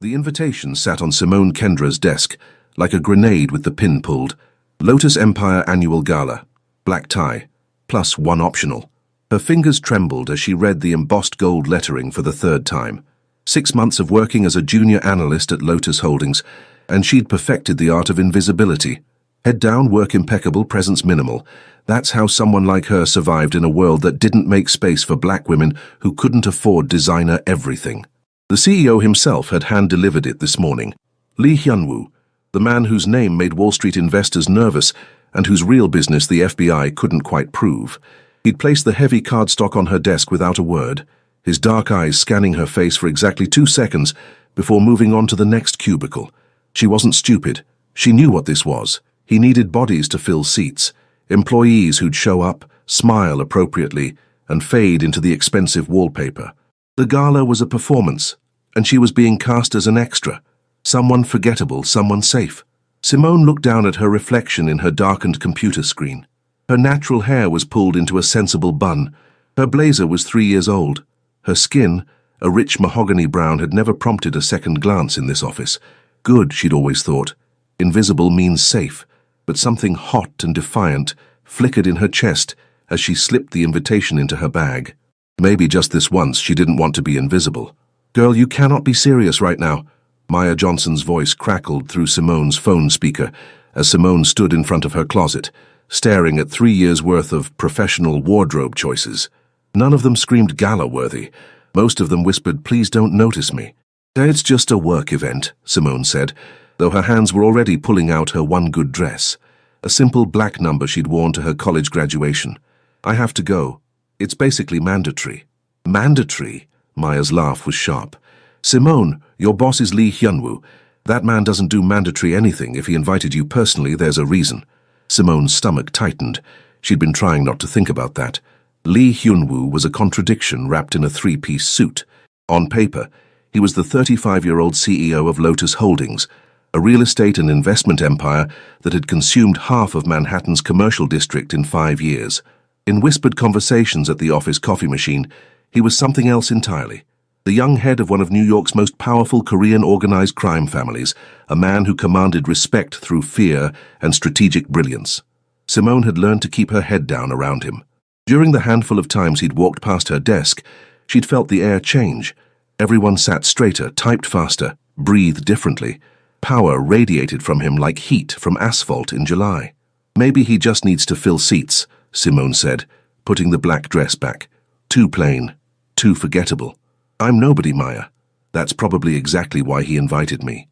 The invitation sat on Simone Kendra's desk, like a grenade with the pin pulled. Lotus Empire Annual Gala. Black tie. Plus one optional. Her fingers trembled as she read the embossed gold lettering for the third time. 6 months of working as a junior analyst at Lotus Holdings, and she'd perfected the art of invisibility. Head down, work impeccable, presence minimal. That's how someone like her survived in a world that didn't make space for black women who couldn't afford designer everything. The CEO himself had hand-delivered it this morning. Lee Hyun-woo, the man whose name made Wall Street investors nervous and whose real business the FBI couldn't quite prove. He'd placed the heavy cardstock on her desk without a word, his dark eyes scanning her face for exactly 2 seconds before moving on to the next cubicle. She wasn't stupid. She knew what this was. He needed bodies to fill seats, employees who'd show up, smile appropriately, and fade into the expensive wallpaper. The gala was a performance, and she was being cast as an extra. Someone forgettable, someone safe. Simone looked down at her reflection in her darkened computer screen. Her natural hair was pulled into a sensible bun. Her blazer was 3 years old. Her skin, a rich mahogany brown, had never prompted a second glance in this office. Good, she'd always thought. Invisible means safe, but something hot and defiant flickered in her chest as she slipped the invitation into her bag. Maybe just this once she didn't want to be invisible. "Girl, you cannot be serious right now." Maya Johnson's voice crackled through Simone's phone speaker as Simone stood in front of her closet, staring at 3 years' worth of professional wardrobe choices. None of them screamed gala-worthy. Most of them whispered, "Please don't notice me." "It's just a work event," Simone said, though her hands were already pulling out her one good dress, a simple black number she'd worn to her college graduation. "I have to go. It's basically mandatory." "Mandatory?" Maya's laugh was sharp. "Simone, your boss is Lee Hyun-woo. That man doesn't do mandatory anything. If he invited you personally, there's a reason." Simone's stomach tightened. She'd been trying not to think about that. Lee Hyun-woo was a contradiction wrapped in a 3-piece suit. On paper, he was the 35-year-old CEO of Lotus Holdings, a real estate and investment empire that had consumed half of Manhattan's commercial district in 5 years. In whispered conversations at the office coffee machine, he was something else entirely. The young head of one of New York's most powerful Korean organized crime families, a man who commanded respect through fear and strategic brilliance. Simone had learned to keep her head down around him. During the handful of times he'd walked past her desk, she'd felt the air change. Everyone sat straighter, typed faster, breathed differently. Power radiated from him like heat from asphalt in July. "Maybe he just needs to fill seats," Simone said, putting the black dress back. "Too plain, too forgettable." "I'm nobody, Maya." "That's probably exactly why he invited me."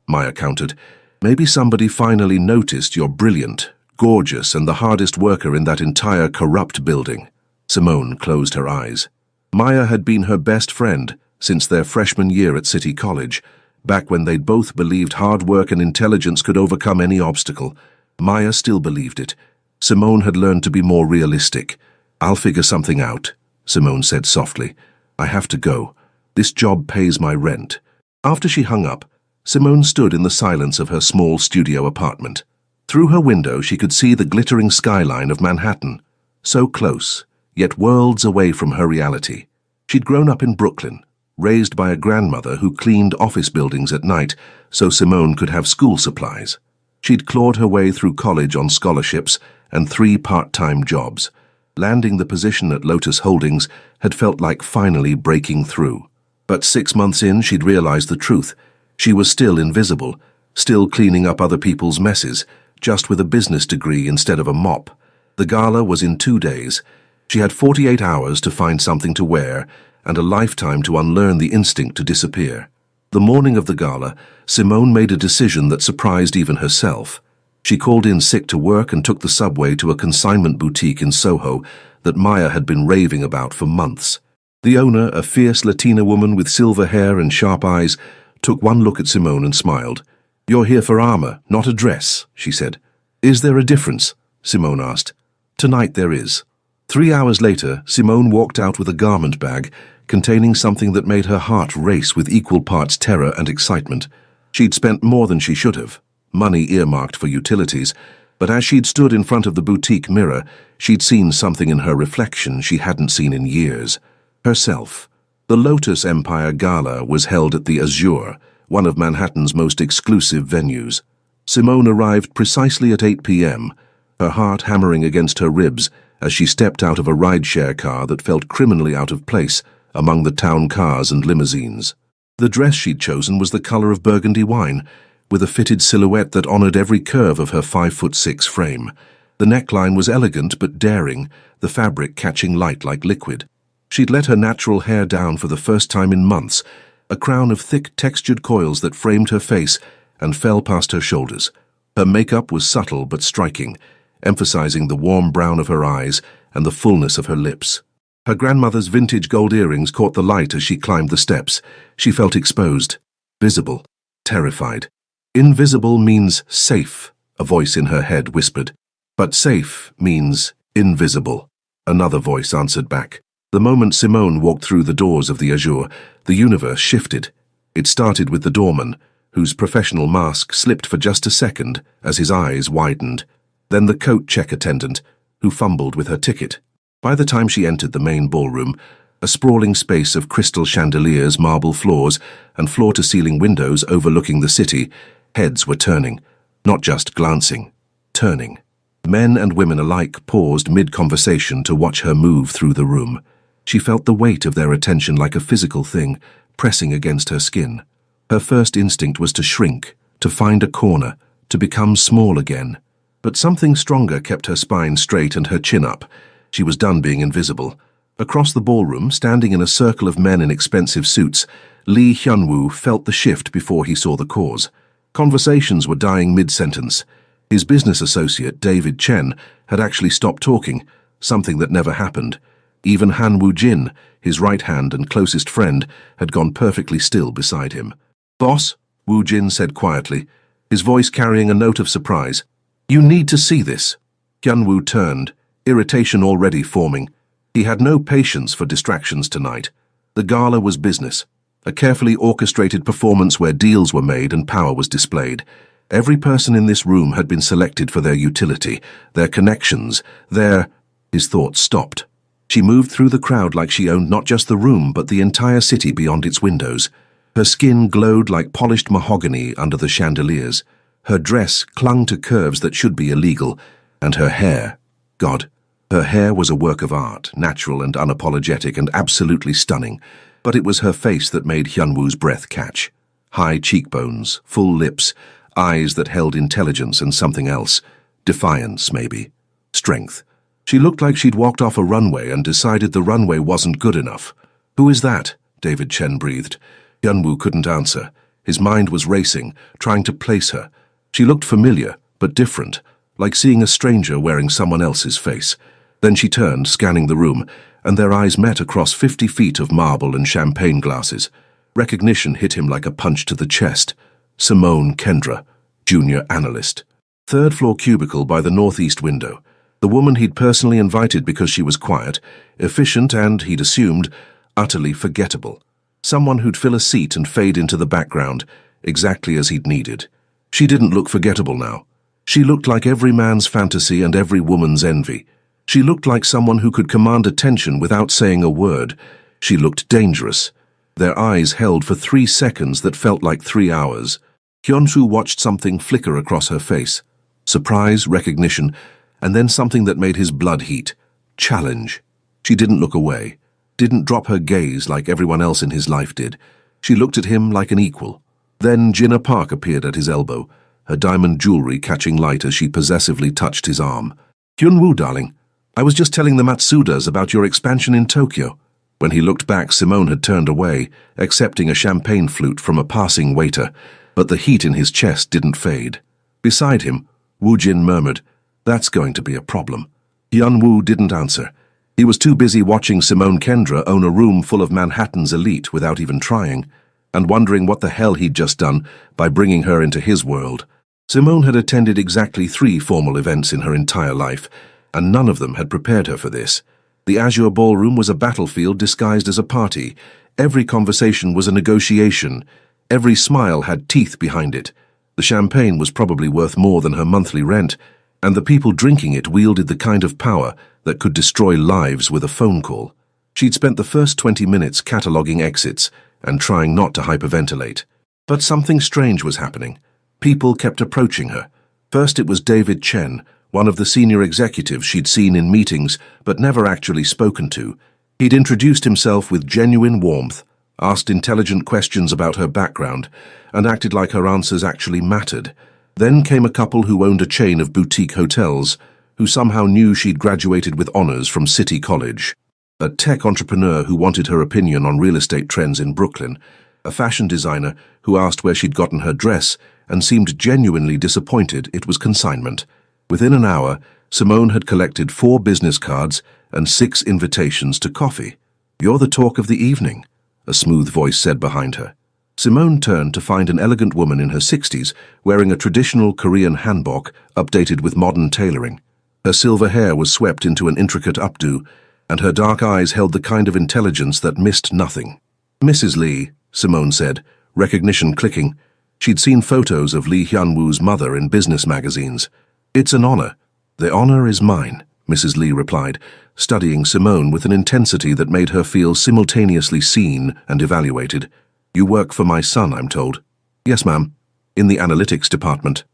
Maya countered. "Maybe somebody finally noticed you're brilliant, gorgeous, and the hardest worker in that entire corrupt building." Simone closed her eyes. Maya had been her best friend since their freshman year at City College, back when they'd both believed hard work and intelligence could overcome any obstacle. Maya still believed it. Simone had learned to be more realistic. "I'll figure something out," Simone said softly. "I have to go. This job pays my rent." After she hung up, Simone stood in the silence of her small studio apartment. Through her window she could see the glittering skyline of Manhattan, so close, yet worlds away from her reality. She'd grown up in Brooklyn, raised by a grandmother who cleaned office buildings at night so Simone could have school supplies. She'd clawed her way through college on scholarships and 3 part-time jobs. Landing the position at Lotus Holdings had felt like finally breaking through. But 6 months in, she'd realized the truth. She was still invisible, still cleaning up other people's messes, just with a business degree instead of a mop. The gala was in 2 days. She had 48 hours to find something to wear and a lifetime to unlearn the instinct to disappear. The morning of the gala, Simone made a decision that surprised even herself. She called in sick to work and took the subway to a consignment boutique in Soho that Maya had been raving about for months. The owner, a fierce Latina woman with silver hair and sharp eyes, took one look at Simone and smiled. "You're here for armor, not a dress," she said. "Is there a difference?" Simone asked. "Tonight there is." 3 hours later, Simone walked out with a garment bag containing something that made her heart race with equal parts terror and excitement. She'd spent more than she should have, money earmarked for utilities, but as she'd stood in front of the boutique mirror, she'd seen something in her reflection she hadn't seen in years. Herself. The Lotus Empire Gala was held at the Azure, one of Manhattan's most exclusive venues. Simone arrived precisely at 8 p.m., her heart hammering against her ribs as she stepped out of a rideshare car that felt criminally out of place among the town cars and limousines. The dress she'd chosen was the color of burgundy wine, with a fitted silhouette that honored every curve of her 5'6" frame. The neckline was elegant but daring, the fabric catching light like liquid. She'd let her natural hair down for the first time in months, a crown of thick textured coils that framed her face and fell past her shoulders. Her makeup was subtle but striking, emphasizing the warm brown of her eyes and the fullness of her lips. Her grandmother's vintage gold earrings caught the light as she climbed the steps. She felt exposed, visible, terrified. Invisible means safe, a voice in her head whispered. But safe means invisible, another voice answered back. The moment Simone walked through the doors of the Azure, the universe shifted. It started with the doorman, whose professional mask slipped for just a second as his eyes widened. Then the coat check attendant, who fumbled with her ticket. By the time she entered the main ballroom, a sprawling space of crystal chandeliers, marble floors, and floor-to-ceiling windows overlooking the city, heads were turning, not just glancing, turning. Men and women alike paused mid-conversation to watch her move through the room. She felt the weight of their attention like a physical thing, pressing against her skin. Her first instinct was to shrink, to find a corner, to become small again. But something stronger kept her spine straight and her chin up. She was done being invisible. Across the ballroom, standing in a circle of men in expensive suits, Lee Hyunwoo felt the shift before he saw the cause. Conversations were dying mid-sentence. His business associate, David Chen, had actually stopped talking, something that never happened. Even Han Woo-jin, his right hand and closest friend, had gone perfectly still beside him. "Boss," Woo-jin said quietly, his voice carrying a note of surprise. "You need to see this." Hyunwoo turned, irritation already forming. He had no patience for distractions tonight. The gala was business, a carefully orchestrated performance where deals were made and power was displayed. Every person in this room had been selected for their utility, their connections, their... His thoughts stopped. She moved through the crowd like she owned not just the room but the entire city beyond its windows. Her skin glowed like polished mahogany under the chandeliers. Her dress clung to curves that should be illegal, and her hair, God, her hair was a work of art, natural and unapologetic and absolutely stunning. But it was her face that made Hyunwoo's breath catch. High cheekbones, full lips, eyes that held intelligence and something else. Defiance, maybe. Strength. She looked like she'd walked off a runway and decided the runway wasn't good enough. "Who is that?" David Chen breathed. Hyunwoo couldn't answer. His mind was racing, trying to place her. She looked familiar, but different, like seeing a stranger wearing someone else's face. Then she turned, scanning the room, and their eyes met across 50 feet of marble and champagne glasses. Recognition hit him like a punch to the chest. Simone Kendra, junior analyst. Third-floor cubicle by the northeast window. The woman he'd personally invited because she was quiet, efficient and, he'd assumed, utterly forgettable. Someone who'd fill a seat and fade into the background, exactly as he'd needed. She didn't look forgettable now. She looked like every man's fantasy and every woman's envy. She looked like someone who could command attention without saying a word. She looked dangerous. Their eyes held for 3 seconds that felt like 3 hours. Hyunwoo watched something flicker across her face. Surprise, recognition, and then something that made his blood heat. Challenge. She didn't look away, didn't drop her gaze like everyone else in his life did. She looked at him like an equal. Then Jinna Park appeared at his elbow, her diamond jewelry catching light as she possessively touched his arm. "Hyunwoo, darling, I was just telling the Matsudas about your expansion in Tokyo." When he looked back, Simone had turned away, accepting a champagne flute from a passing waiter, but the heat in his chest didn't fade. Beside him, Woo-jin murmured, "That's going to be a problem." Hyunwoo didn't answer. He was too busy watching Simone Kendra own a room full of Manhattan's elite without even trying, and wondering what the hell he'd just done by bringing her into his world. Simone had attended exactly 3 formal events in her entire life, and none of them had prepared her for this. The Azure Ballroom was a battlefield disguised as a party. Every conversation was a negotiation. Every smile had teeth behind it. The champagne was probably worth more than her monthly rent, and the people drinking it wielded the kind of power that could destroy lives with a phone call. She'd spent the first 20 minutes cataloguing exits and trying not to hyperventilate. But something strange was happening. People kept approaching her. First it was David Chen, one of the senior executives she'd seen in meetings but never actually spoken to. He'd introduced himself with genuine warmth, asked intelligent questions about her background, and acted like her answers actually mattered. Then came a couple who owned a chain of boutique hotels, who somehow knew she'd graduated with honors from City College. A tech entrepreneur who wanted her opinion on real estate trends in Brooklyn. A fashion designer who asked where she'd gotten her dress and seemed genuinely disappointed it was consignment. Within an hour, Simone had collected 4 business cards and 6 invitations to coffee. "You're the talk of the evening," a smooth voice said behind her. Simone turned to find an elegant woman in her 60s wearing a traditional Korean hanbok updated with modern tailoring. Her silver hair was swept into an intricate updo, and her dark eyes held the kind of intelligence that missed nothing. "Mrs. Lee," Simone said, recognition clicking. She'd seen photos of Lee Hyun-woo's mother in business magazines. "It's an honor." "The honor is mine," Mrs. Lee replied, studying Simone with an intensity that made her feel simultaneously seen and evaluated. "You work for my son, I'm told." "Yes, ma'am. In the analytics department."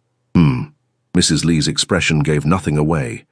Mrs. Lee's expression gave nothing away.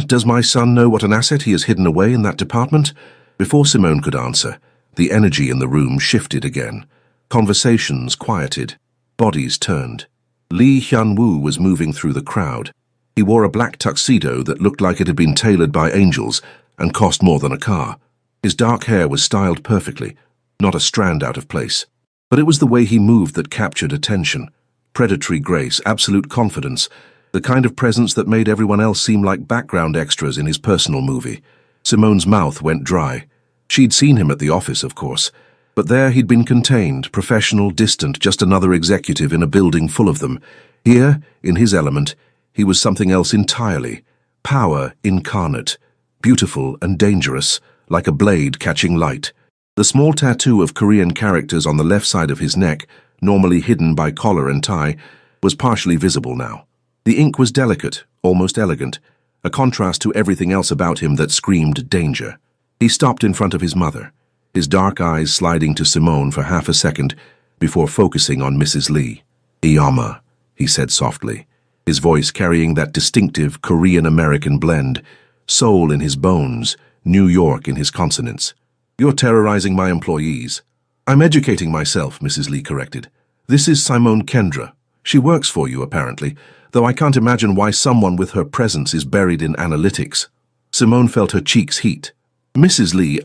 "Does my son know what an asset he has hidden away in that department?" Before Simone could answer, the energy in the room shifted again. Conversations quieted. Bodies turned. Lee Hyun-woo was moving through the crowd. He wore a black tuxedo that looked like it had been tailored by angels and cost more than a car. His dark hair was styled perfectly, not a strand out of place. But it was the way he moved that captured attention. Predatory grace, absolute confidence, the kind of presence that made everyone else seem like background extras in his personal movie. Simone's mouth went dry. She'd seen him at the office, of course, but there he'd been contained, professional, distant, just another executive in a building full of them. Here, in his element, he was something else entirely. Power incarnate, beautiful and dangerous, like a blade catching light. The small tattoo of Korean characters on the left side of his neck, normally hidden by collar and tie, was partially visible now. The ink was delicate, almost elegant, a contrast to everything else about him that screamed danger. He stopped in front of his mother, his dark eyes sliding to Simone for half a second before focusing on Mrs. Lee. "Iyama," he said softly, his voice carrying that distinctive Korean-American blend, soul in his bones, New York in his consonants. "You're terrorizing my employees." "I'm educating myself," Mrs. Lee corrected. "This is Simone Kendra. She works for you, apparently, though I can't imagine why someone with her presence is buried in analytics." Simone felt her cheeks heat. "Mrs. Lee,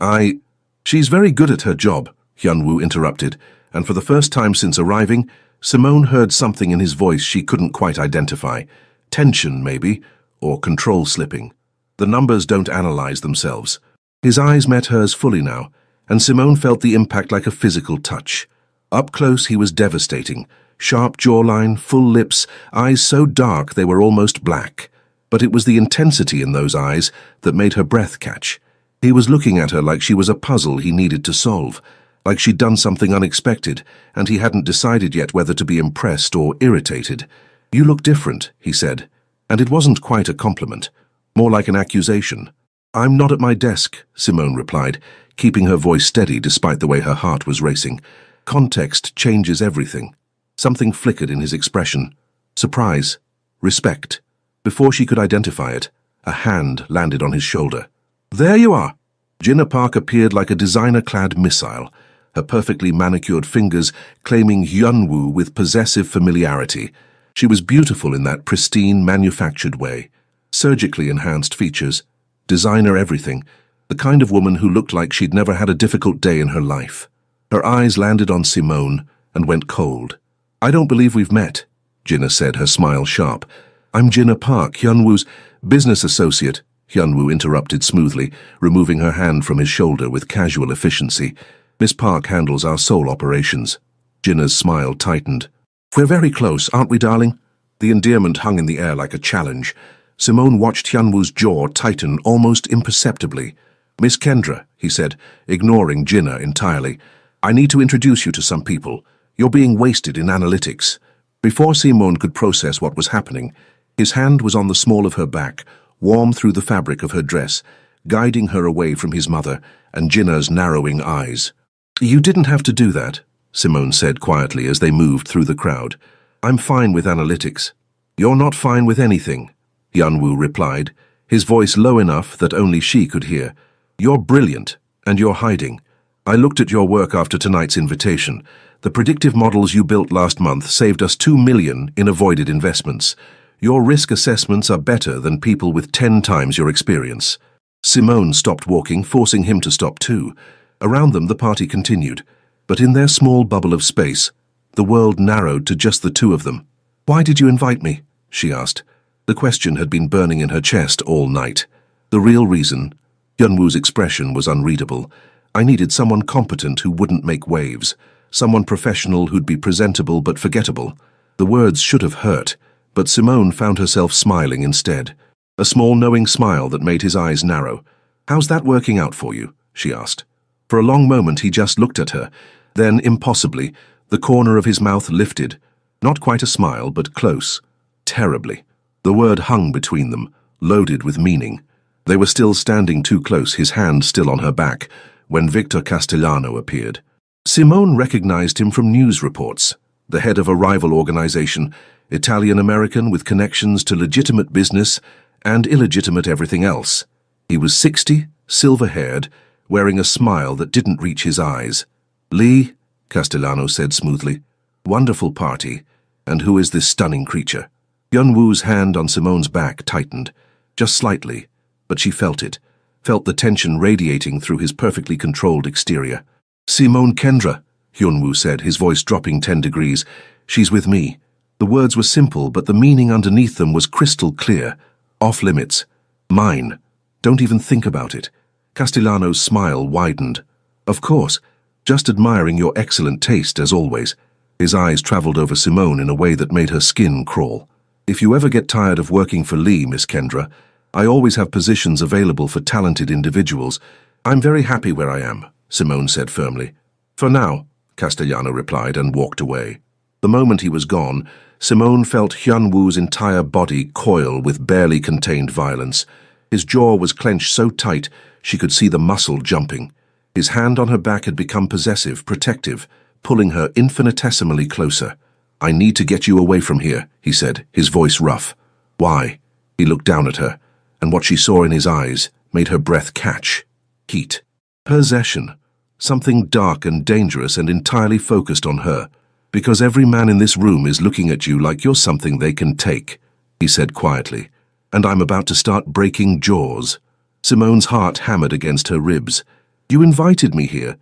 She's very good at her job," Hyun-woo interrupted, and for the first time since arriving, Simone heard something in his voice she couldn't quite identify. Tension, maybe, or control slipping. The numbers don't analyze themselves. His eyes met hers fully now, and Simone felt the impact like a physical touch. Up close he was devastating. Sharp jawline, full lips, eyes so dark they were almost black. But it was the intensity in those eyes that made her breath catch. He was looking at her like she was a puzzle he needed to solve, like she'd done something unexpected, and he hadn't decided yet whether to be impressed or irritated. "You look different," he said, and it wasn't quite a compliment, more like an accusation. "I'm not at my desk," Simone replied, keeping her voice steady despite the way her heart was racing. Context changes everything. Something flickered in his expression. Surprise. Respect. Before she could identify it, a hand landed on his shoulder. "There you are!" Jinna Park appeared like a designer-clad missile, her perfectly manicured fingers claiming Hyun-woo with possessive familiarity. She was beautiful in that pristine, manufactured way. Surgically enhanced features, designer everything, the kind of woman who looked like she'd never had a difficult day in her life. Her eyes landed on Simone and went cold. "I don't believe we've met," Jinna said, her smile sharp. "I'm Jinna Park, Hyun-woo's business associate," Hyun-woo interrupted smoothly, removing her hand from his shoulder with casual efficiency. "Miss Park handles our sole operations." Jinna's smile tightened. "We're very close, aren't we, darling?" The endearment hung in the air like a challenge. Simone watched Hyun-woo's jaw tighten almost imperceptibly. "Miss Kendra," he said, ignoring Jinna entirely, "I need to introduce you to some people. You're being wasted in analytics." Before Simone could process what was happening, his hand was on the small of her back, warm through the fabric of her dress, guiding her away from his mother and Jinna's narrowing eyes. "You didn't have to do that," Simone said quietly as they moved through the crowd. I'm fine with analytics. You're not fine with anything, Hyunwoo replied, his voice low enough that only she could hear. You're brilliant, and you're hiding. I looked at your work after tonight's invitation. The predictive models you built last month saved us $2 million in avoided investments. Your risk assessments are better than people with 10 times your experience. Simone stopped walking, forcing him to stop too. Around them the party continued, but in their small bubble of space, the world narrowed to just the two of them. Why did you invite me? She asked. The question had been burning in her chest all night. The real reason? Hyunwoo's expression was unreadable. I needed someone competent who wouldn't make waves, someone professional who'd be presentable but forgettable. The words should have hurt, but Simone found herself smiling instead. A small knowing smile that made his eyes narrow. How's that working out for you? She asked. For a long moment he just looked at her. Then, impossibly, the corner of his mouth lifted. Not quite a smile, but close. Terribly. The word hung between them, loaded with meaning. They were still standing too close, his hand still on her back, when Victor Castellano appeared. Simone recognized him from news reports. The head of a rival organization, Italian-American with connections to legitimate business and illegitimate everything else. He was 60, silver-haired, wearing a smile that didn't reach his eyes. Lee, Castellano said smoothly. Wonderful party. And who is this stunning creature? Hyunwoo's hand on Simone's back tightened, just slightly, but she felt it, felt the tension radiating through his perfectly controlled exterior. Simone Kendra, Hyunwoo said, his voice dropping 10 degrees. She's with me. The words were simple, but the meaning underneath them was crystal clear. Off limits. Mine. Don't even think about it. Castellano's smile widened. Of course. Just admiring your excellent taste, as always. His eyes traveled over Simone in a way that made her skin crawl. If you ever get tired of working for Lee, Miss Kendra, I always have positions available for talented individuals. I'm very happy where I am, Simone said firmly. For now, Castellano replied and walked away. The moment he was gone, Simone felt Hyunwoo's entire body coil with barely contained violence. His jaw was clenched so tight she could see the muscle jumping. His hand on her back had become possessive, protective, pulling her infinitesimally closer. I need to get you away from here, he said, his voice rough. Why? He looked down at her, and what she saw in his eyes made her breath catch. Heat. Possession. Something dark and dangerous and entirely focused on her. Because every man in this room is looking at you like you're something they can take, he said quietly. And I'm about to start breaking jaws. Simone's heart hammered against her ribs. You invited me here.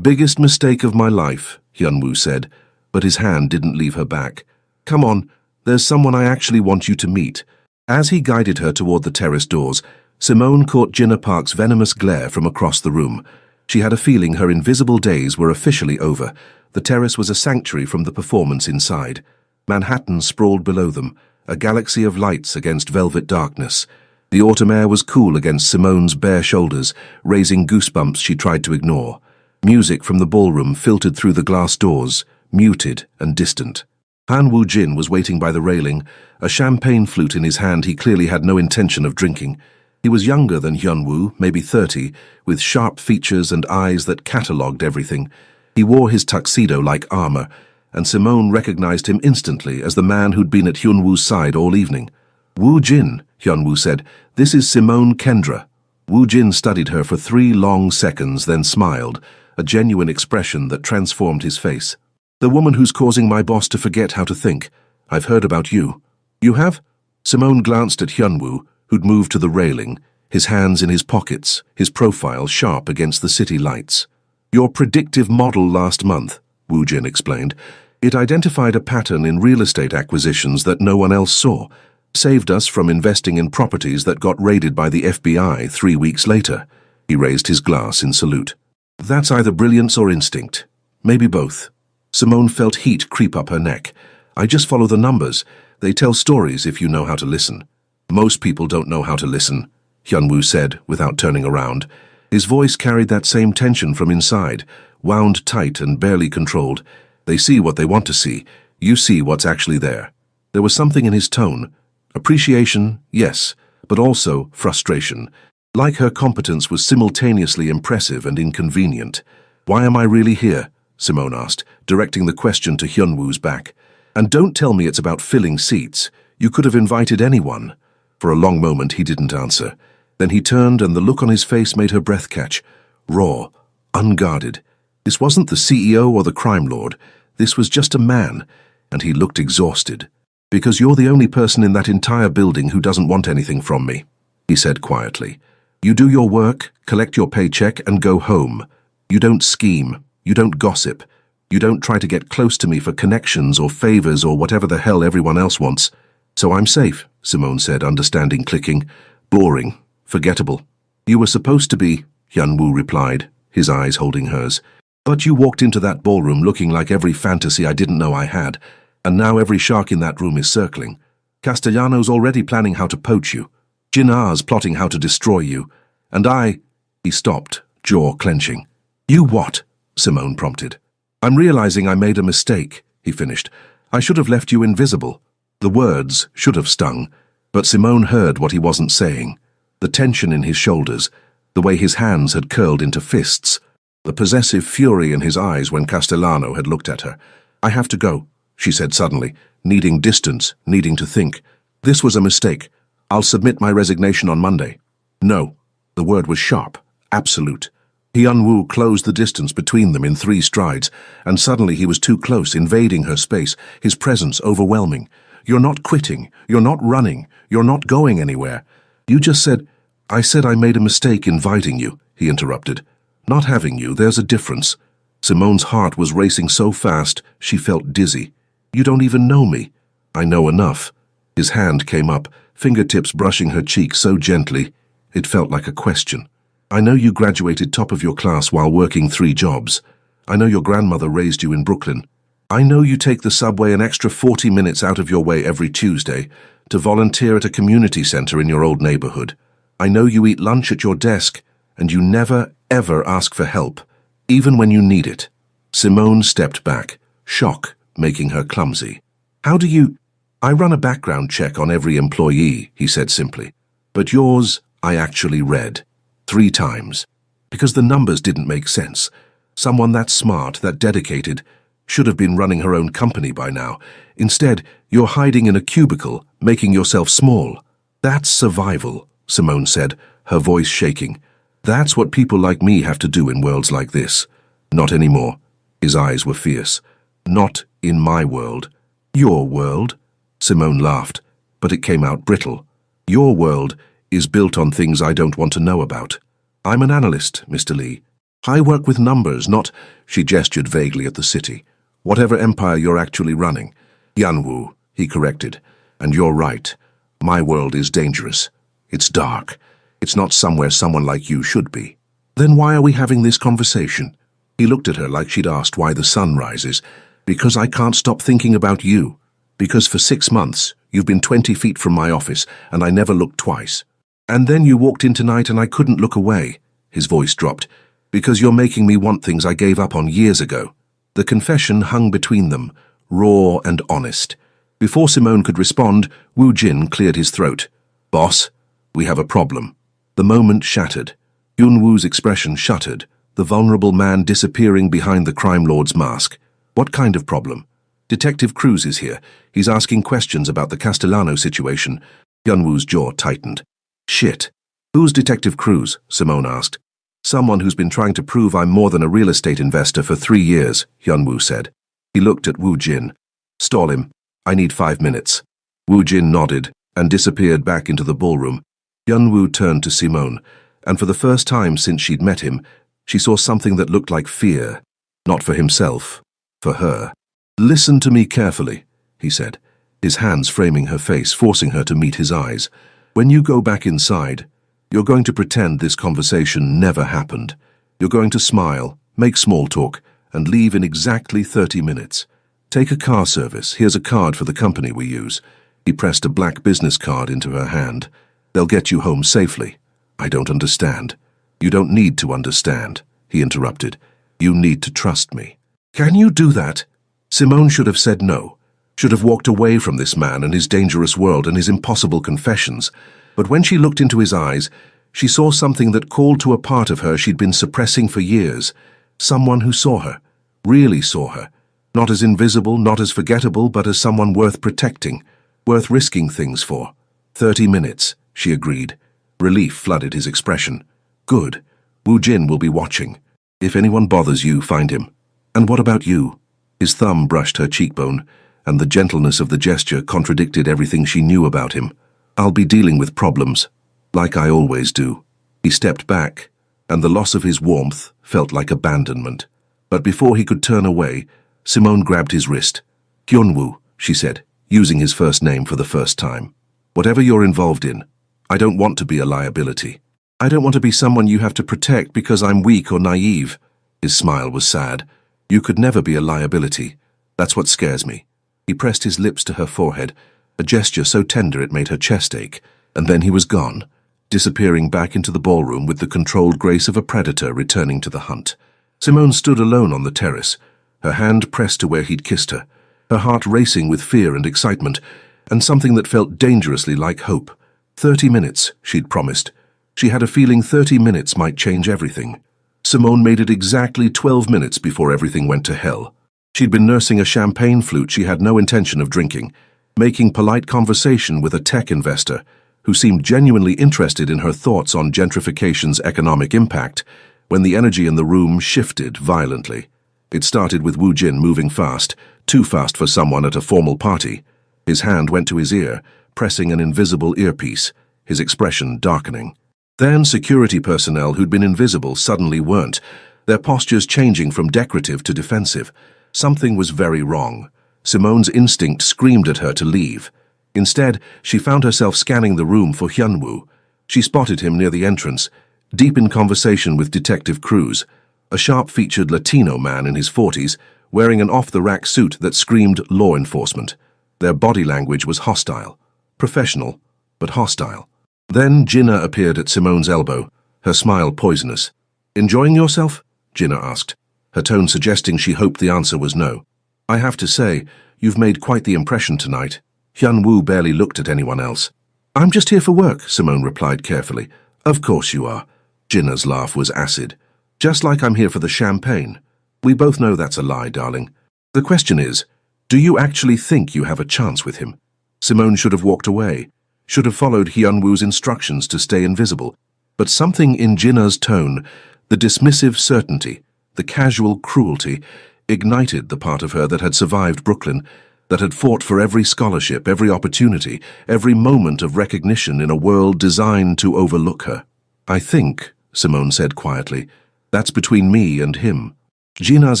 Biggest mistake of my life, Hyunwoo said, but his hand didn't leave her back. Come on, there's someone I actually want you to meet. As he guided her toward the terrace doors, Simone caught Jinna Park's venomous glare from across the room. She had a feeling her invisible days were officially over. The terrace was a sanctuary from the performance inside. Manhattan sprawled below them, a galaxy of lights against velvet darkness. The autumn air was cool against Simone's bare shoulders, raising goosebumps she tried to ignore. Music from the ballroom filtered through the glass doors, muted and distant. Han Woo-jin was waiting by the railing, a champagne flute in his hand he clearly had no intention of drinking. He was younger than Hyunwoo, maybe 30, with sharp features and eyes that catalogued everything. He wore his tuxedo like armor, and Simone recognized him instantly as the man who'd been at Hyunwoo's side all evening. Woo-jin, Hyunwoo said, this is Simone Kendra. Woo-jin studied her for 3 long seconds, then smiled, a genuine expression that transformed his face. The woman who's causing my boss to forget how to think. I've heard about you. You have? Simone glanced at Hyunwoo, who'd moved to the railing, his hands in his pockets, his profile sharp against the city lights. Your predictive model last month, Woo-jin explained. It identified a pattern in real estate acquisitions that no one else saw, saved us from investing in properties that got raided by the FBI 3 weeks later. He raised his glass in salute. That's either brilliance or instinct. Maybe both. Simone felt heat creep up her neck. I just follow the numbers. They tell stories if you know how to listen. Most people don't know how to listen, Hyunwoo said without turning around. His voice carried that same tension from inside, wound tight and barely controlled. They see what they want to see. You see what's actually there. There was something in his tone. Appreciation, yes, but also frustration. Like her competence was simultaneously impressive and inconvenient. Why am I really here? Simone asked, directing the question to Hyunwoo's back. And don't tell me it's about filling seats. You could have invited anyone. For a long moment he didn't answer. Then he turned and the look on his face made her breath catch. Raw, unguarded. This wasn't the CEO or the crime lord. This was just a man, and he looked exhausted. Because you're the only person in that entire building who doesn't want anything from me, he said quietly. You do your work, collect your paycheck, and go home. You don't scheme. You don't gossip. You don't try to get close to me for connections or favors or whatever the hell everyone else wants. So I'm safe, Simone said, understanding clicking. Boring. Forgettable. You were supposed to be, Hyunwoo replied, his eyes holding hers. But you walked into that ballroom looking like every fantasy I didn't know I had, and now every shark in that room is circling. Castellano's already planning how to poach you. Jinnar's plotting how to destroy you. And I— He stopped, jaw clenching. You what? Simone prompted. I'm realizing I made a mistake, he finished. I should have left you invisible. The words should have stung, but Simone heard what he wasn't saying. The tension in his shoulders, the way his hands had curled into fists, the possessive fury in his eyes when Castellano had looked at her. I have to go, she said suddenly, needing distance, needing to think. This was a mistake. I'll submit my resignation on Monday. No. The word was sharp, absolute. Hyunwoo closed the distance between them in 3 strides, and suddenly he was too close, invading her space, his presence overwhelming. You're not quitting. You're not running. You're not going anywhere. You just said— I said I made a mistake inviting you, he interrupted. Not having you, there's a difference. Simone's heart was racing so fast, she felt dizzy. You don't even know me. I know enough. His hand came up, fingertips brushing her cheek so gently, it felt like a question. I know you graduated top of your class while working 3 jobs. I know your grandmother raised you in Brooklyn. I know you take the subway an extra 40 minutes out of your way every Tuesday to volunteer at a community center in your old neighborhood. I know you eat lunch at your desk, and you never, ever ask for help, even when you need it. Simone stepped back, shock making her clumsy. How do you— I run a background check on every employee, he said simply. But yours, I actually read. 3 times. Because the numbers didn't make sense. Someone that smart, that dedicated, should have been running her own company by now. Instead, you're hiding in a cubicle, making yourself small. That's survival, Simone said, her voice shaking. That's what people like me have to do in worlds like this. Not anymore. His eyes were fierce. Not in my world. Your world? Simone laughed, but it came out brittle. Your world is built on things I don't want to know about. I'm an analyst, Mr. Lee. I work with numbers, not— She gestured vaguely at the city. Whatever empire you're actually running. Hyunwoo, he corrected. And you're right. My world is dangerous. It's dark. It's not somewhere someone like you should be. Then why are we having this conversation? He looked at her like she'd asked why the sun rises. Because I can't stop thinking about you. Because for 6 months, you've been 20 feet from my office, and I never looked twice. And then you walked in tonight and I couldn't look away. His voice dropped. Because you're making me want things I gave up on years ago. The confession hung between them, raw and honest. Before Simone could respond, Woo Jin cleared his throat. Boss, we have a problem. The moment shattered. Hyunwoo's expression shuttered, the vulnerable man disappearing behind the crime lord's mask. What kind of problem? Detective Cruz is here. He's asking questions about the Castellano situation. Hyunwoo's jaw tightened. Shit. Who's Detective Cruz? Simone asked. Someone who's been trying to prove I'm more than a real estate investor for 3 years, Hyunwoo said. He looked at Woo Jin. Stall him. I need 5 minutes. Woo Jin nodded and disappeared back into the ballroom. Hyunwoo turned to Simone, and for the first time since she'd met him, she saw something that looked like fear. Not for himself, for her. Listen to me carefully, he said, his hands framing her face, forcing her to meet his eyes. When you go back inside, you're going to pretend this conversation never happened. You're going to smile, make small talk, and leave in exactly 30 minutes. Take a car service. Here's a card for the company we use. He pressed a black business card into her hand. They'll get you home safely. I don't understand. You don't need to understand, he interrupted. You need to trust me. Can you do that? Simone should have said no, should have walked away from this man and his dangerous world and his impossible confessions. But when she looked into his eyes, she saw something that called to a part of her she'd been suppressing for years. Someone who saw her, really saw her. Not as invisible, not as forgettable, but as someone worth protecting, worth risking things for. 30 minutes, she agreed. Relief flooded his expression. Good. Wu Jin will be watching. If anyone bothers you, find him. And what about you? His thumb brushed her cheekbone, and the gentleness of the gesture contradicted everything she knew about him. I'll be dealing with problems, like I always do. He stepped back, and the loss of his warmth felt like abandonment. But before he could turn away, Simone grabbed his wrist. Hyunwoo, she said, using his first name for the first time. Whatever you're involved in, I don't want to be a liability. I don't want to be someone you have to protect because I'm weak or naive. His smile was sad. You could never be a liability. That's what scares me. He pressed his lips to her forehead, a gesture so tender it made her chest ache, and then he was gone, disappearing back into the ballroom with the controlled grace of a predator returning to the hunt. Simone stood alone on the terrace, her hand pressed to where he'd kissed her, her heart racing with fear and excitement, and something that felt dangerously like hope. 30 minutes, she'd promised. She had a feeling 30 minutes might change everything. Simone made it exactly 12 minutes before everything went to hell. She'd been nursing a champagne flute she had no intention of drinking, making polite conversation with a tech investor who seemed genuinely interested in her thoughts on gentrification's economic impact, when the energy in the room shifted violently. It started with Wu Jin moving fast, too fast for someone at a formal party. His hand went to his ear, pressing an invisible earpiece, his expression darkening. Then security personnel who'd been invisible suddenly weren't, their postures changing from decorative to defensive. Something was very wrong. Simone's instinct screamed at her to leave. Instead, she found herself scanning the room for Hyunwoo. She spotted him near the entrance, deep in conversation with Detective Cruz, a sharp-featured Latino man in his 40s, wearing an off-the-rack suit that screamed law enforcement. Their body language was hostile. Professional, but hostile. Then Jinnah appeared at Simone's elbow, her smile poisonous. "Enjoying yourself?" Jinnah asked, her tone suggesting she hoped the answer was no. "I have to say, you've made quite the impression tonight." Hyunwoo barely looked at anyone else. "I'm just here for work," Simone replied carefully. "Of course you are." Jinnah's laugh was acid. "Just like I'm here for the champagne. We both know that's a lie, darling. The question is, do you actually think you have a chance with him?" Simone should have walked away, should have followed Hyunwoo's instructions to stay invisible. But something in Jinnah's tone, the dismissive certainty, the casual cruelty, ignited the part of her that had survived Brooklyn, that had fought for every scholarship, every opportunity, every moment of recognition in a world designed to overlook her. "I think," Simone said quietly, "that's between me and him." Jinnah's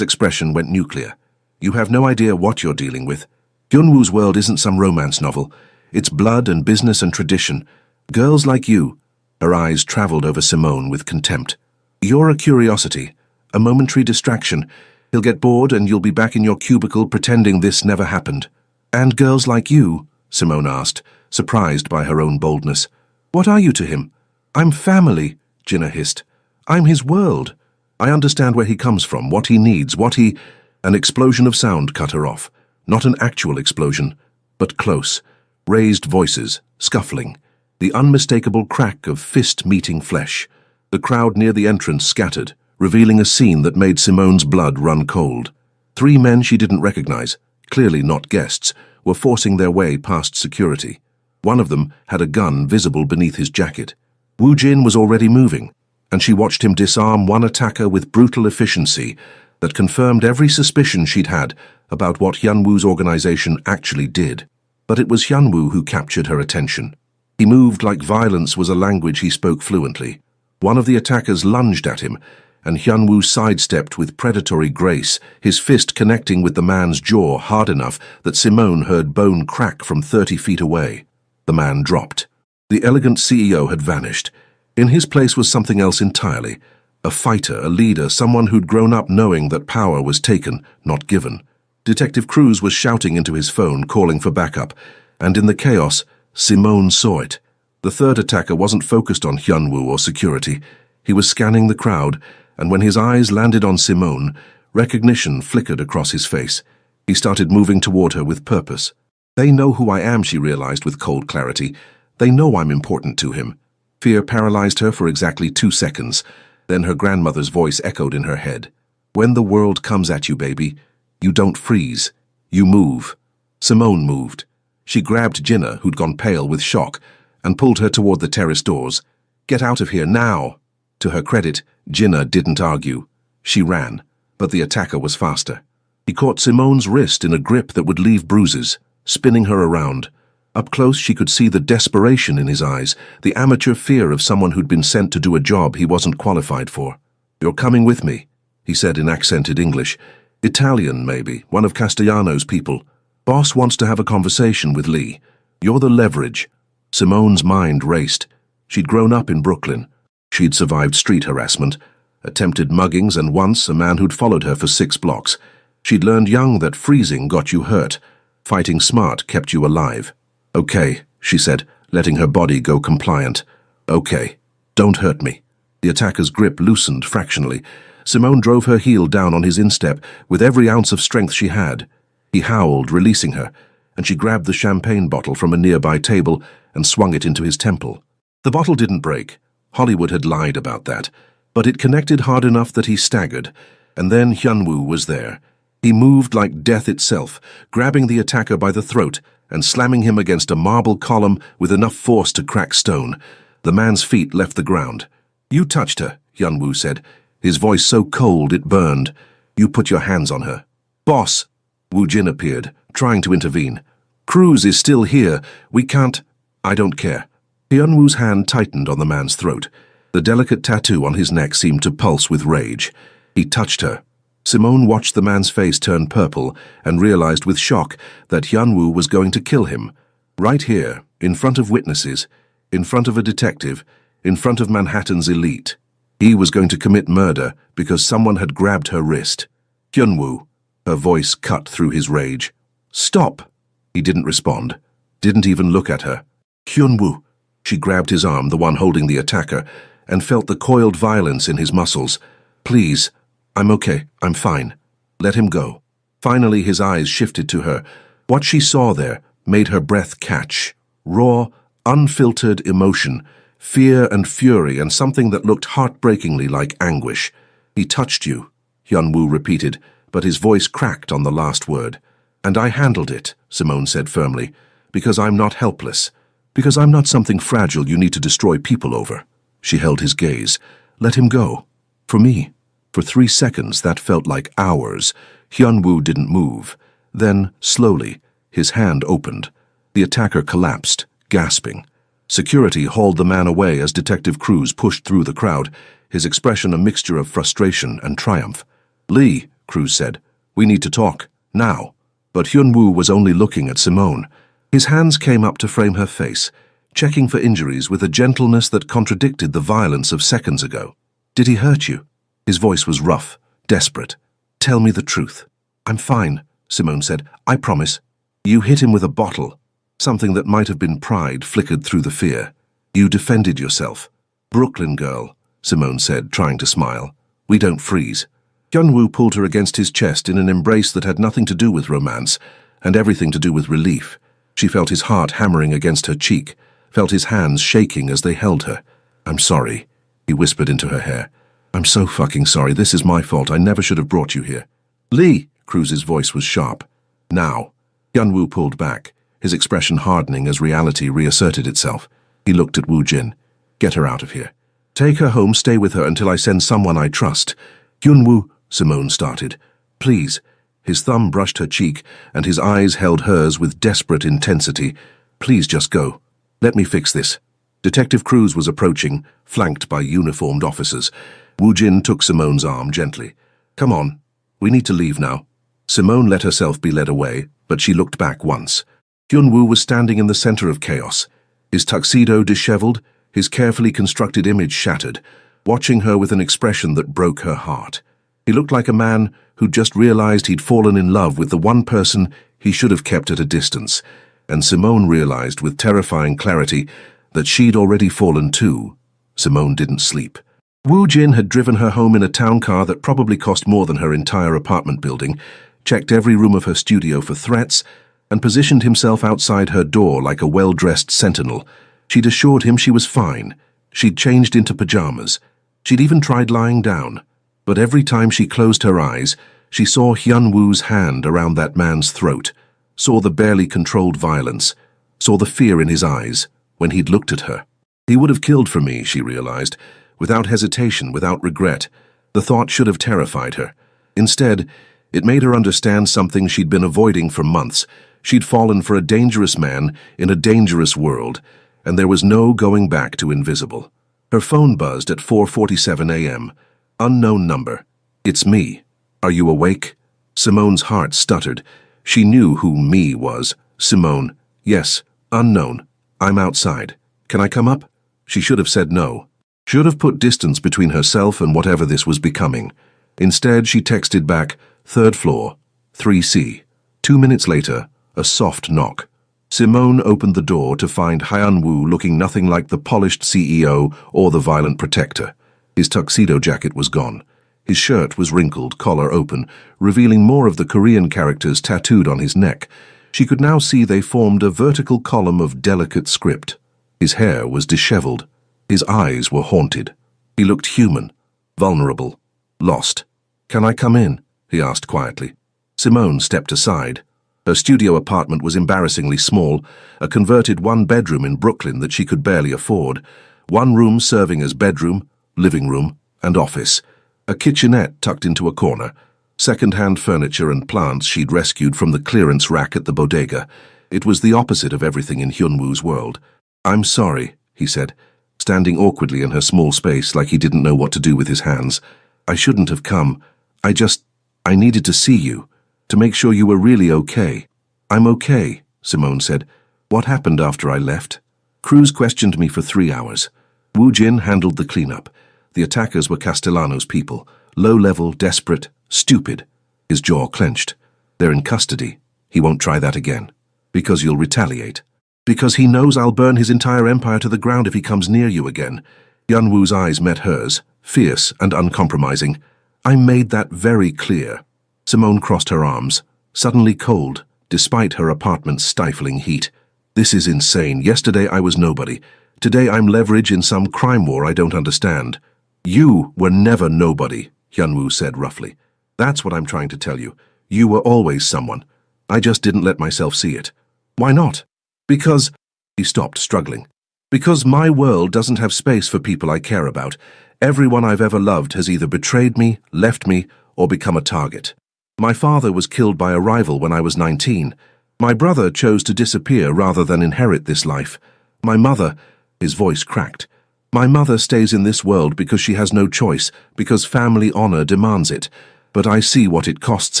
expression went nuclear. "You have no idea what you're dealing with. Hyunwoo's world isn't some romance novel. It's blood and business and tradition. Girls like you." Her eyes traveled over Simone with contempt. "You're a curiosity, a momentary distraction. He'll get bored and you'll be back in your cubicle pretending this never happened." "And girls like you?" Simone asked, surprised by her own boldness. "What are you to him?" "I'm family," Jinnah hissed. "I'm his world. I understand where he comes from, what he needs, what he—" An explosion of sound cut her off. Not an actual explosion, but close. Raised voices, scuffling. The unmistakable crack of fist meeting flesh. The crowd near the entrance scattered, revealing a scene that made Simone's blood run cold. 3 men she didn't recognize, clearly not guests, were forcing their way past security. One of them had a gun visible beneath his jacket. Wu Jin was already moving, and she watched him disarm one attacker with brutal efficiency that confirmed every suspicion she'd had about what Hyunwoo's organization actually did. But it was Hyunwoo who captured her attention. He moved like violence was a language he spoke fluently. One of the attackers lunged at him, and Hyunwoo sidestepped with predatory grace, his fist connecting with the man's jaw hard enough that Simone heard bone crack from 30 feet away. The man dropped. The elegant CEO had vanished. In his place was something else entirely. A fighter, a leader, someone who'd grown up knowing that power was taken, not given. Detective Cruz was shouting into his phone, calling for backup, and in the chaos, Simone saw it. The third attacker wasn't focused on Hyunwoo or security. He was scanning the crowd, and when his eyes landed on Simone, recognition flickered across his face. He started moving toward her with purpose. "They know who I am," she realized with cold clarity. "They know I'm important to him." Fear paralyzed her for exactly 2 seconds. Then her grandmother's voice echoed in her head. When the world comes at you, baby, you don't freeze. You move. Simone moved. She grabbed Jinnah, who'd gone pale with shock, and pulled her toward the terrace doors. Get out of here, now! To her credit, Jinnah didn't argue. She ran, but the attacker was faster. He caught Simone's wrist in a grip that would leave bruises, spinning her around. Up close, she could see the desperation in his eyes, the amateur fear of someone who'd been sent to do a job he wasn't qualified for. You're coming with me, he said in accented English. Italian, maybe, one of Castellano's people. Boss wants to have a conversation with Lee. You're the leverage. Simone's mind raced. She'd grown up in Brooklyn. She'd survived street harassment, attempted muggings, and once a man who'd followed her for 6 blocks. She'd learned young that freezing got you hurt. Fighting smart kept you alive. Okay, she said, letting her body go compliant. Okay, don't hurt me. The attacker's grip loosened fractionally. Simone drove her heel down on his instep with every ounce of strength she had. He howled, releasing her, and she grabbed the champagne bottle from a nearby table and swung it into his temple. The bottle didn't break. Hollywood had lied about that, but it connected hard enough that he staggered, and then Hyunwoo was there. He moved like death itself, grabbing the attacker by the throat and slamming him against a marble column with enough force to crack stone. The man's feet left the ground. You touched her, Hyunwoo said, his voice so cold it burned. You put your hands on her. Boss! Woo Jin appeared, trying to intervene. Cruz is still here. We can't... I don't care. Hyunwoo's hand tightened on the man's throat. The delicate tattoo on his neck seemed to pulse with rage. He touched her. Simone watched the man's face turn purple and realized with shock that Hyunwoo was going to kill him. Right here, in front of witnesses, in front of a detective, in front of Manhattan's elite. He was going to commit murder because someone had grabbed her wrist. Hyunwoo, her voice cut through his rage. Stop! He didn't respond, didn't even look at her. Hyunwoo! She grabbed his arm, the one holding the attacker, and felt the coiled violence in his muscles. Please, I'm okay, I'm fine. Let him go. Finally his eyes shifted to her. What she saw there made her breath catch. Raw, unfiltered emotion, fear and fury, and something that looked heartbreakingly like anguish. He touched you, Hyunwoo repeated, but his voice cracked on the last word. And I handled it, Simone said firmly, because I'm not helpless. Because I'm not something fragile you need to destroy people over. She held his gaze. Let him go. For me. For 3 seconds, that felt like hours. Hyunwoo didn't move. Then, slowly, his hand opened. The attacker collapsed, gasping. Security hauled the man away as Detective Cruz pushed through the crowd, his expression a mixture of frustration and triumph. Lee, Cruz said, we need to talk, now. But Hyunwoo was only looking at Simone. His hands came up to frame her face, checking for injuries with a gentleness that contradicted the violence of seconds ago. Did he hurt you? His voice was rough, desperate. Tell me the truth. I'm fine, Simone said. I promise. You hit him with a bottle. Something that might have been pride flickered through the fear. You defended yourself. Brooklyn girl, Simone said, trying to smile. We don't freeze. Hyunwoo pulled her against his chest in an embrace that had nothing to do with romance, and everything to do with relief. She felt his heart hammering against her cheek, felt his hands shaking as they held her. I'm sorry, he whispered into her hair. I'm so fucking sorry. This is my fault. I never should have brought you here. Lee, Cruz's voice was sharp. Now. Hyunwoo pulled back, his expression hardening as reality reasserted itself. He looked at Woo Jin. Get her out of here. Take her home, stay with her until I send someone I trust. Hyunwoo, Simone started. Please. His thumb brushed her cheek, and his eyes held hers with desperate intensity. Please just go. Let me fix this. Detective Cruz was approaching, flanked by uniformed officers. Woo Jin took Simone's arm gently. Come on. We need to leave now. Simone let herself be led away, but she looked back once. Hyunwoo was standing in the center of chaos, his tuxedo disheveled, his carefully constructed image shattered, watching her with an expression that broke her heart. He looked like a man who'd just realized he'd fallen in love with the one person he should have kept at a distance, and Simone realized with terrifying clarity that she'd already fallen too. Simone didn't sleep. Woo Jin had driven her home in a town car that probably cost more than her entire apartment building, checked every room of her studio for threats, and positioned himself outside her door like a well-dressed sentinel. She'd assured him she was fine. She'd changed into pajamas. She'd even tried lying down. But every time she closed her eyes, she saw Hyun-woo's hand around that man's throat, saw the barely controlled violence, saw the fear in his eyes when he'd looked at her. He would have killed for me, she realized, without hesitation, without regret. The thought should have terrified her. Instead, it made her understand something she'd been avoiding for months. She'd fallen for a dangerous man in a dangerous world, and there was no going back to invisible. Her phone buzzed at 4:47 a.m. Unknown number. It's me. Are you awake? Simone's heart stuttered. She knew who me was. Simone. Yes. Unknown. I'm outside. Can I come up? She should have said no. Should have put distance between herself and whatever this was becoming. Instead, she texted back, 3rd floor, 3C. 2 minutes later, a soft knock. Simone opened the door to find Hyun-woo looking nothing like the polished CEO or the violent protector. His tuxedo jacket was gone. His shirt was wrinkled, collar open, revealing more of the Korean characters tattooed on his neck. She could now see they formed a vertical column of delicate script. His hair was disheveled. His eyes were haunted. He looked human, vulnerable, lost. Can I come in? He asked quietly. Simone stepped aside. Her studio apartment was embarrassingly small, a converted one-bedroom in Brooklyn that she could barely afford. One room serving as bedroom, living room, and office. A kitchenette tucked into a corner. Second-hand furniture and plants she'd rescued from the clearance rack at the bodega. It was the opposite of everything in Hyun-woo's world. I'm sorry, he said, standing awkwardly in her small space like he didn't know what to do with his hands. I shouldn't have come. I needed to see you, to make sure you were really okay. I'm okay, Simone said. What happened after I left? Cruz questioned me for 3 hours. Woo Jin handled the cleanup. The attackers were Castellano's people, low-level, desperate, stupid. His jaw clenched. They're in custody. He won't try that again. Because you'll retaliate. Because he knows I'll burn his entire empire to the ground if he comes near you again. Hyun-woo's eyes met hers, fierce and uncompromising. I made that very clear. Simone crossed her arms, suddenly cold, despite her apartment's stifling heat. This is insane. Yesterday I was nobody. Today I'm leverage in some crime war I don't understand. You were never nobody, Hyun-woo said roughly. That's what I'm trying to tell you. You were always someone. I just didn't let myself see it. Why not? Because... He stopped, struggling. Because my world doesn't have space for people I care about. Everyone I've ever loved has either betrayed me, left me, or become a target. My father was killed by a rival when I was 19. My brother chose to disappear rather than inherit this life. My mother... His voice cracked. My mother stays in this world because she has no choice, because family honor demands it. But I see what it costs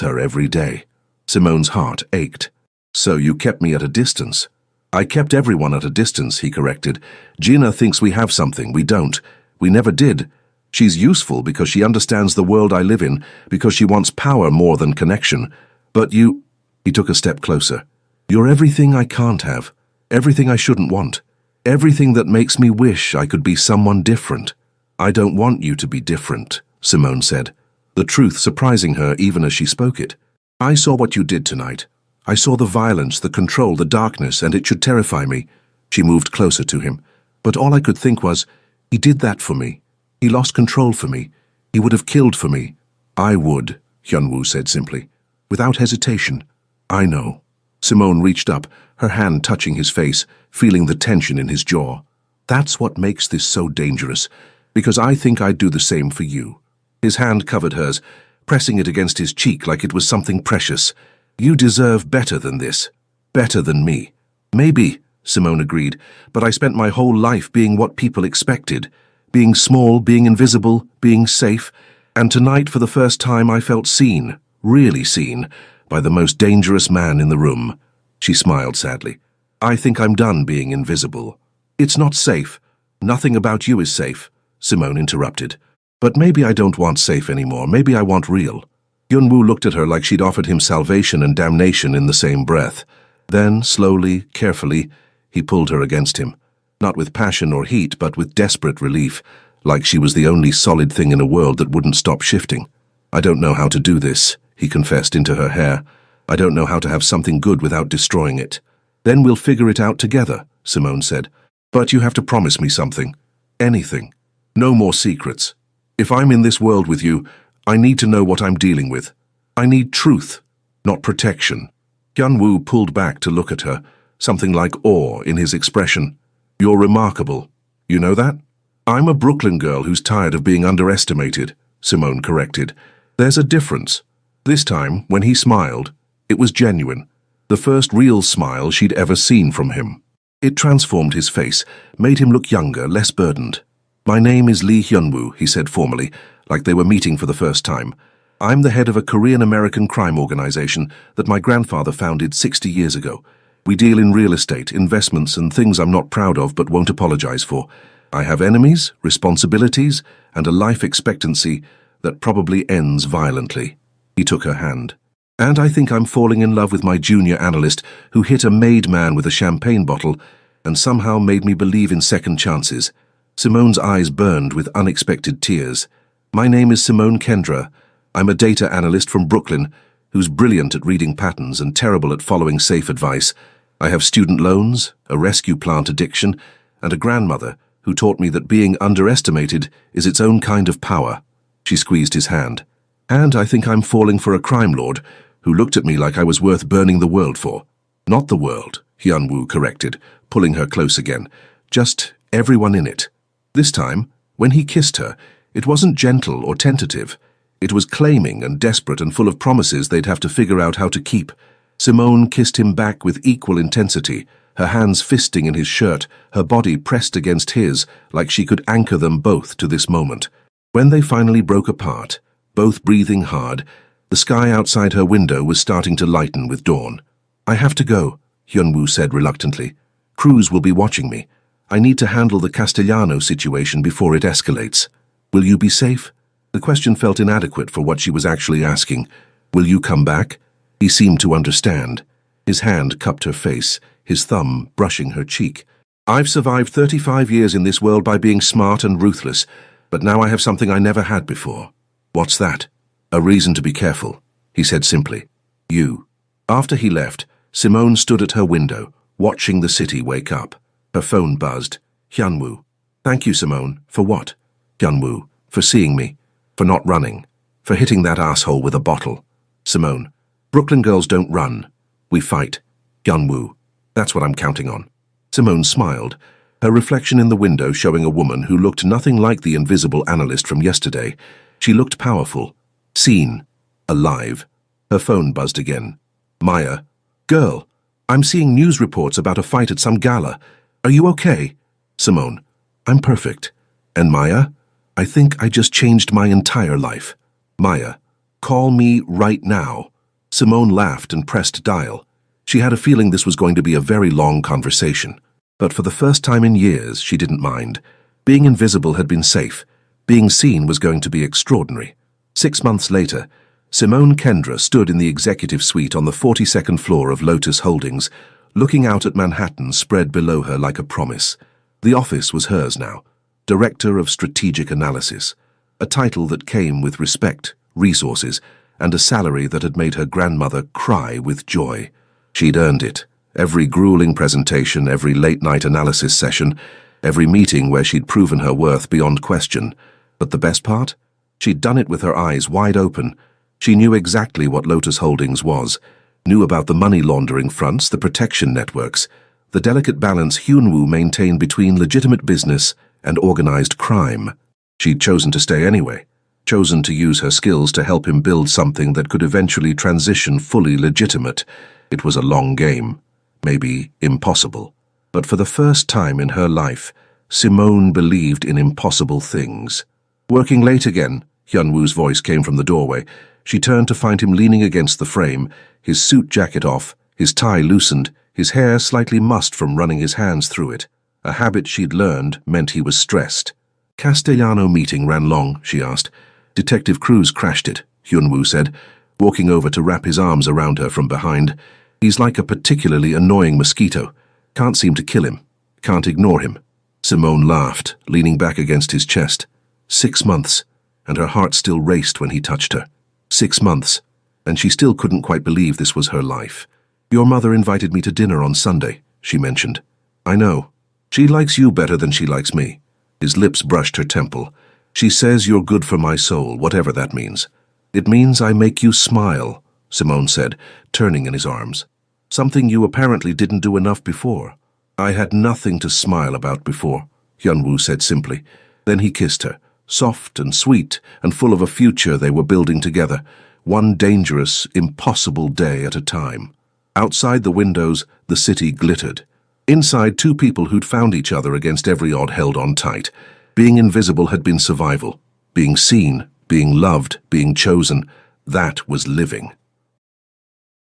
her every day. Simone's heart ached. So you kept me at a distance. I kept everyone at a distance, he corrected. Gina thinks we have something. We don't. We never did. She's useful because she understands the world I live in, because she wants power more than connection. But you... He took a step closer. You're everything I can't have. Everything I shouldn't want. Everything that makes me wish I could be someone different. I don't want you to be different, Simone said, the truth surprising her even as she spoke it. I saw what you did tonight. I saw the violence, the control, the darkness, and it should terrify me. She moved closer to him. But all I could think was, he did that for me. He lost control for me. He would have killed for me. I would, Hyun-woo said simply, without hesitation. I know. Simone reached up, her hand touching his face, feeling the tension in his jaw. That's what makes this so dangerous, because I think I'd do the same for you. His hand covered hers, pressing it against his cheek like it was something precious. You deserve better than this. Better than me. Maybe, Simone agreed, but I spent my whole life being what people expected. Being small, being invisible, being safe. And tonight, for the first time, I felt seen, really seen, by the most dangerous man in the room. She smiled sadly. I think I'm done being invisible. It's not safe. Nothing about you is safe, Simone interrupted. But maybe I don't want safe anymore. Maybe I want real. Hyun-woo looked at her like she'd offered him salvation and damnation in the same breath. Then, slowly, carefully, he pulled her against him. Not with passion or heat, but with desperate relief, like she was the only solid thing in a world that wouldn't stop shifting. I don't know how to do this, he confessed into her hair. I don't know how to have something good without destroying it. Then we'll figure it out together, Simone said. But you have to promise me something. Anything. No more secrets. If I'm in this world with you, I need to know what I'm dealing with. I need truth, not protection. Hyunwoo pulled back to look at her, something like awe in his expression. You're remarkable. You know that? I'm a Brooklyn girl who's tired of being underestimated, Simone corrected. There's a difference. This time, when he smiled, it was genuine. The first real smile she'd ever seen from him. It transformed his face, made him look younger, less burdened. My name is Lee Hyunwoo, he said formally, like they were meeting for the first time. I'm the head of a Korean-American crime organization that my grandfather founded 60 years ago. We deal in real estate, investments, and things I'm not proud of but won't apologize for. I have enemies, responsibilities, and a life expectancy that probably ends violently. He took her hand. And I think I'm falling in love with my junior analyst who hit a made man with a champagne bottle and somehow made me believe in second chances. Simone's eyes burned with unexpected tears. My name is Simone Kendra. I'm a data analyst from Brooklyn who's brilliant at reading patterns and terrible at following safe advice. I have student loans, a rescue plant addiction, and a grandmother who taught me that being underestimated is its own kind of power. She squeezed his hand. And I think I'm falling for a crime lord who looked at me like I was worth burning the world for. Not the world, Hyunwoo corrected, pulling her close again. Just everyone in it. This time, when he kissed her, it wasn't gentle or tentative. It was claiming and desperate and full of promises they'd have to figure out how to keep. Simone kissed him back with equal intensity, her hands fisting in his shirt, her body pressed against his, like she could anchor them both to this moment. When they finally broke apart, both breathing hard, the sky outside her window was starting to lighten with dawn. I have to go, Hyunwoo said reluctantly. Crews will be watching me. I need to handle the Castellano situation before it escalates. Will you be safe? The question felt inadequate for what she was actually asking. Will you come back? He seemed to understand. His hand cupped her face, his thumb brushing her cheek. I've survived 35 years in this world by being smart and ruthless, but now I have something I never had before. What's that? A reason to be careful, he said simply. You. After he left, Simone stood at her window, watching the city wake up. Her phone buzzed. Hyunwoo. Thank you, Simone. For what? Hyunwoo. For seeing me. For not running. For hitting that asshole with a bottle. Simone. Brooklyn girls don't run. We fight. Hyunwoo. That's what I'm counting on. Simone smiled, her reflection in the window showing a woman who looked nothing like the invisible analyst from yesterday. She looked powerful. Seen. Alive. Her phone buzzed again. Maya. Girl. I'm seeing news reports about a fight at some gala. Are you okay? Simone. I'm perfect. And Maya? I think I just changed my entire life. Maya. Call me right now. Simone laughed and pressed dial. She had a feeling this was going to be a very long conversation. But for the first time in years, she didn't mind. Being invisible had been safe. Being seen was going to be extraordinary. 6 months later, Simone Kendra stood in the executive suite on the 42nd floor of Lotus Holdings, looking out at Manhattan spread below her like a promise. The office was hers now, Director of Strategic Analysis, a title that came with respect, resources, and a salary that had made her grandmother cry with joy. She'd earned it. Every grueling presentation, every late-night analysis session, every meeting where she'd proven her worth beyond question. But the best part? She'd done it with her eyes wide open. She knew exactly what Lotus Holdings was, knew about the money laundering fronts, the protection networks, the delicate balance Hyunwoo maintained between legitimate business and organized crime. She'd chosen to stay anyway, chosen to use her skills to help him build something that could eventually transition fully legitimate. It was a long game, maybe impossible. But for the first time in her life, Simone believed in impossible things. Working late again, Hyunwoo's voice came from the doorway. She turned to find him leaning against the frame, his suit jacket off, his tie loosened, his hair slightly mussed from running his hands through it. A habit she'd learned meant he was stressed. Castellano meeting ran long, she asked. Detective Cruz crashed it, Hyunwoo said, walking over to wrap his arms around her from behind. He's like a particularly annoying mosquito. Can't seem to kill him. Can't ignore him. Simone laughed, leaning back against his chest. 6 months, and her heart still raced when he touched her. 6 months, and she still couldn't quite believe this was her life. Your mother invited me to dinner on Sunday, she mentioned. I know. She likes you better than she likes me. His lips brushed her temple. She says you're good for my soul, whatever that means. It means I make you smile, Simone said, turning in his arms. Something you apparently didn't do enough before. I had nothing to smile about before, Hyunwoo said simply. Then he kissed her, soft and sweet and full of a future they were building together, one dangerous, impossible day at a time. Outside the windows, the city glittered. Inside, two people who'd found each other against every odd held on tight. Being invisible had been survival. Being seen, being loved, being chosen, that was living.